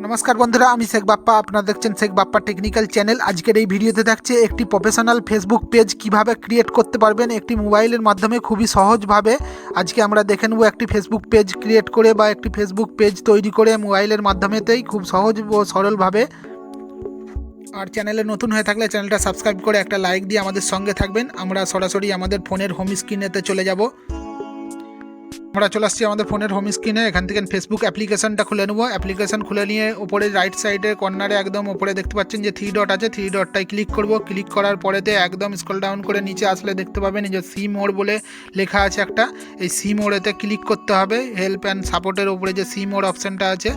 নমস্কার বন্ধুরা, আমি শেখ বাপ্পা। আপনারা দেখছেন শেখ বাপ্পা টেকনিক্যাল চ্যানেল। আজকের এই ভিডিওতে থাকছে একটি প্রফেশনাল ফেসবুক পেজ কিভাবে ক্রিয়েট করতে পারবেন একটি মোবাইলের মাধ্যমে খুবই সহজভাবে। আজকে আমরা দেখে নেব একটি ফেসবুক পেজ ক্রিয়েট করে বা একটি ফেসবুক পেজ তৈরি করে মোবাইলের মাধ্যমেতেই খুব সহজ ও সরলভাবে। আর চ্যানেলে নতুন হয়ে থাকলে চ্যানেলটা সাবস্ক্রাইব করে একটা লাইক দিয়ে আমাদের সঙ্গে থাকবেন। আমরা সরাসরি আমাদের ফোনের হোম স্ক্রিনেতে চলে যাব। আমরা চলে আসছি আমাদের ফোনের হোম স্ক্রিনে। এখান থেকে ফেসবুক অ্যাপ্লিকেশনটা খুলে নেব। অ্যাপ্লিকেশন খুলে নিয়ে উপরে রাইট সাইডে কর্নারে একদম উপরে দেখতে পাচ্ছেন যে 3 ডট আছে, 3 ডটটায় ক্লিক করব। ক্লিক করার পরেতে একদম স্ক্রল ডাউন করে নিচে আসলে দেখতে পাবেন যে সি মোড বলে লেখা আছে একটা। এই সি মোডেতে ক্লিক করতে হবে। হেল্প অ্যান্ড সাপোর্টের উপরে যে সি মোড অপশানটা আছে,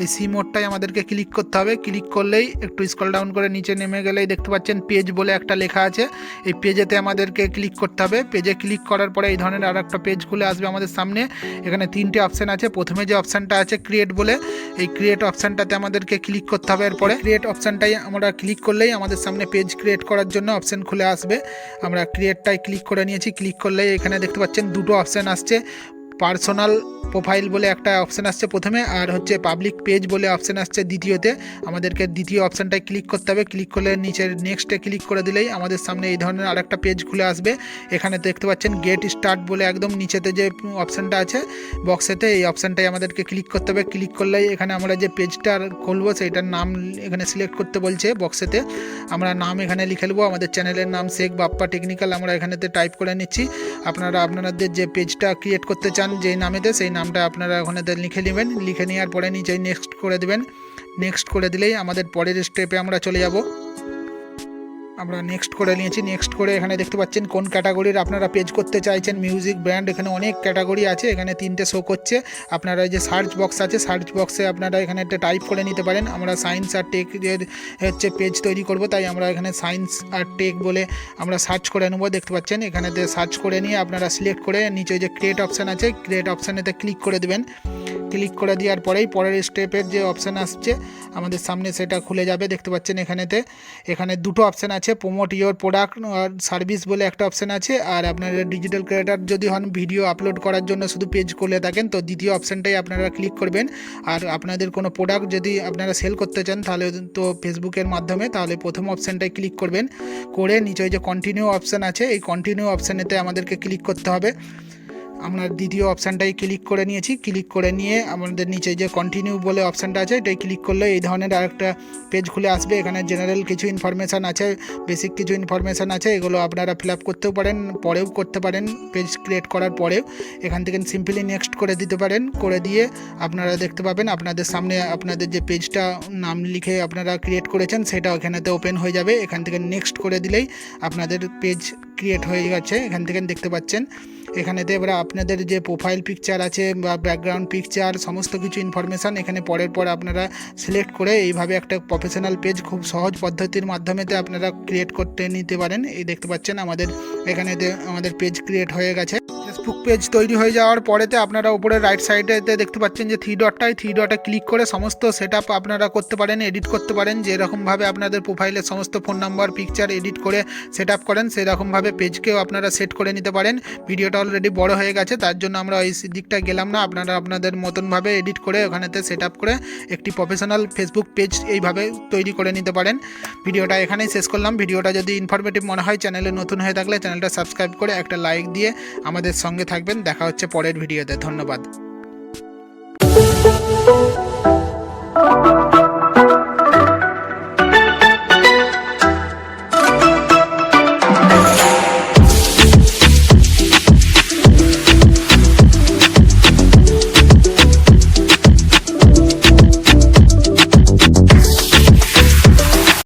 এই সি মোডটাই আমাদেরকে ক্লিক করতে হবে। ক্লিক করলেই একটু স্ক্রল ডাউন করে নিচে নেমে গেলেই দেখতে পাচ্ছেন পেজ বলে একটা লেখা আছে। এই পেজেতে আমাদেরকে ক্লিক করতে হবে। পেজে ক্লিক করার পরে এই ধরনের আর একটা পেজ খুলে আসবে আমাদের সামনে। এখানে 3টে অপশান আছে। প্রথমে যে অপশানটা আছে ক্রিয়েট বলে, এই ক্রিয়েট অপশানটাতে আমাদেরকে ক্লিক করতে হবে। এরপরে ক্রিয়েট অপশানটাই আমরা ক্লিক করলেই আমাদের সামনে পেজ ক্রিয়েট করার জন্য অপশান খুলে আসবে। আমরা ক্রিয়েটটাই ক্লিক করে নিয়েছি। ক্লিক করলেই এখানে দেখতে পাচ্ছেন দুটো অপশান আসছে। পার্সোনাল প্রোফাইল বলে একটা অপশান আসছে প্রথমে, আর হচ্ছে পাবলিক পেজ বলে অপশান আসছে দ্বিতীয়তে। আমাদেরকে দ্বিতীয় অপশানটায় ক্লিক করতে হবে। ক্লিক করলে নিচের নেক্সটে ক্লিক করে দিলেই আমাদের সামনে এই ধরনের আরেকটা পেজ খুলে আসবে। এখানে দেখতে পাচ্ছেন গেট স্টার্ট বলে একদম নিচেতে যে অপশানটা আছে বক্সেতে, এই অপশানটাই আমাদেরকে ক্লিক করতে হবে। ক্লিক করলেই এখানে আমরা যে পেজটা খুলবো সেইটার নাম এখানে সিলেক্ট করতে বলছে বক্সেতে। আমরা নাম এখানে লিখে নেবো। আমাদের চ্যানেলের নাম শেখ বাপ্পা টেকনিক্যাল আমরা এখানেতে টাইপ করে নিচ্ছি। আপনারা আপনাদের যে পেজটা ক্রিয়েট করতে চান যেই নামেতে, সেই নামটা আপনারা ওখানে লিখে নেবেন। লিখে নেওয়ার পরে নিচে নেক্সট করে দেবেন। নেক্সট করে দিলেই আমাদের পরের স্টেপে আমরা চলে যাব। আমরা নেক্সট করে নিয়েছি। নেক্সট করে এখানে দেখতে পাচ্ছেন কোন ক্যাটাগরির আপনারা পেজ করতে চাইছেন, মিউজিক, ব্র্যান্ড, এখানে অনেক ক্যাটাগরি আছে। এখানে 3টে শো করছে। আপনারা যে সার্চ বক্স আছে, সার্চ বক্সে আপনারা এখানে একটা টাইপ করে নিতে পারেন। আমরা সায়েন্স আর টেক হচ্ছে পেজ তৈরি করব, তাই আমরা এখানে সায়েন্স আর টেক বলে আমরা সার্চ করে নেব। দেখতে পাচ্ছেন এখানেতে সার্চ করে নিয়ে আপনারা সিলেক্ট করে নিচে যে ক্রিয়েট অপশান আছে, ক্রিয়েট অপশানেতে ক্লিক করে দেবেন। ক্লিক করে দেওয়ার পরেই পরের স্টেপের যে অপশান আসছে আমাদের সামনে সেটা খুলে যাবে। দেখতে পাচ্ছেন এখানে দুটো অপশান আছে, প্রমোট ইওর প্রোডাক্ট আর সার্ভিস বলে একটা অপশান আছে। আর আপনারা ডিজিটাল ক্রিয়েটার যদি হন, ভিডিও আপলোড করার জন্য শুধু পেজ খুলে থাকেন, তো দ্বিতীয় অপশানটাই আপনারা ক্লিক করবেন। আর আপনাদের কোনো প্রোডাক্ট যদি আপনারা সেল করতে চান তাহলে তো ফেসবুকের মাধ্যমে, তাহলে প্রথম অপশানটাই ক্লিক করবেন। করে নিচে যে কন্টিনিউ অপশান আছে, এই কন্টিনিউ অপশানেতে আমাদেরকে ক্লিক করতে হবে। আমরা দ্বিতীয় অপশানটাই ক্লিক করে নিয়েছি। ক্লিক করে নিয়ে আমাদের নিচে যে কন্টিনিউ বলে অপশানটা আছে, এটাই ক্লিক করলে এই ধরনের আরেকটা পেজ খুলে আসবে। এখানে জেনারেল কিছু ইনফরমেশান আছে, বেসিক কিছু ইনফরমেশান আছে, এগুলো আপনারা ফিল আপ করতেও পারেন, পরেও করতে পারেন পেজ ক্রিয়েট করার পরেও। এখান থেকে সিম্পলি নেক্সট করে দিতে পারেন। করে দিয়ে আপনারা দেখতে পাবেন আপনাদের সামনে আপনাদের যে পেজটা নাম লিখে আপনারা ক্রিয়েট করেছেন সেটা এখানেতে ওপেন হয়ে যাবে। এখান থেকে নেক্সট করে দিলেই আপনাদের পেজ ক্রিয়েট হয়ে গেছে। এখান থেকে দেখতে পাচ্ছেন এখানেতে এবার আপনাদের যে প্রোফাইল পিকচার আছে বা ব্যাকগ্রাউন্ড পিকচার সমস্ত কিছু ইনফরমেশান এখানে পরের পর আপনারা সিলেক্ট করে এইভাবে একটা প্রফেশনাল পেজ খুব সহজ পদ্ধতির মাধ্যমেতে আপনারা ক্রিয়েট করতে নিতে পারেন। এই দেখতে পাচ্ছেন এখানেতে আমাদের পেজ ক্রিয়েট হয়ে গেছে। ফেসবুক পেজ তৈরি হয়ে যাওয়ার পরেতে আপনারা উপরে রাইট সাইডেতে দেখতে পাচ্ছেন যে 3 ডটে ক্লিক করে সমস্ত সেট আপ আপনারা করতে পারেন, এডিট করতে পারেন। যেরকমভাবে আপনাদের প্রোফাইলের সমস্ত ফোন নাম্বার, পিকচার এডিট করে সেট আপ করেন, সেরকমভাবে পেজকেও আপনারা সেট করে নিতে পারেন। ভিডিওটা অলরেডি বড় হয়ে গেছে, তার জন্য আমরা ওই দিকটা গেলাম না। আপনারা আপনাদের মতনভাবে এডিট করে ওখানেতে সেট আপ করে একটি প্রফেশনাল ফেসবুক পেজ এইভাবে তৈরি করে নিতে পারেন। ভিডিওটা এখানেই শেষ করলাম। ভিডিওটা যদি ইনফরমেটিভ মনে হয়, চ্যানেলে নতুন হয়ে থাকলে চ্যানেলটা সাবস্ক্রাইব করে একটা লাইক দিয়ে আমাদের সঙ্গে থাকবেন। দেখা হচ্ছে পরের ভিডিওতে। ধন্যবাদ।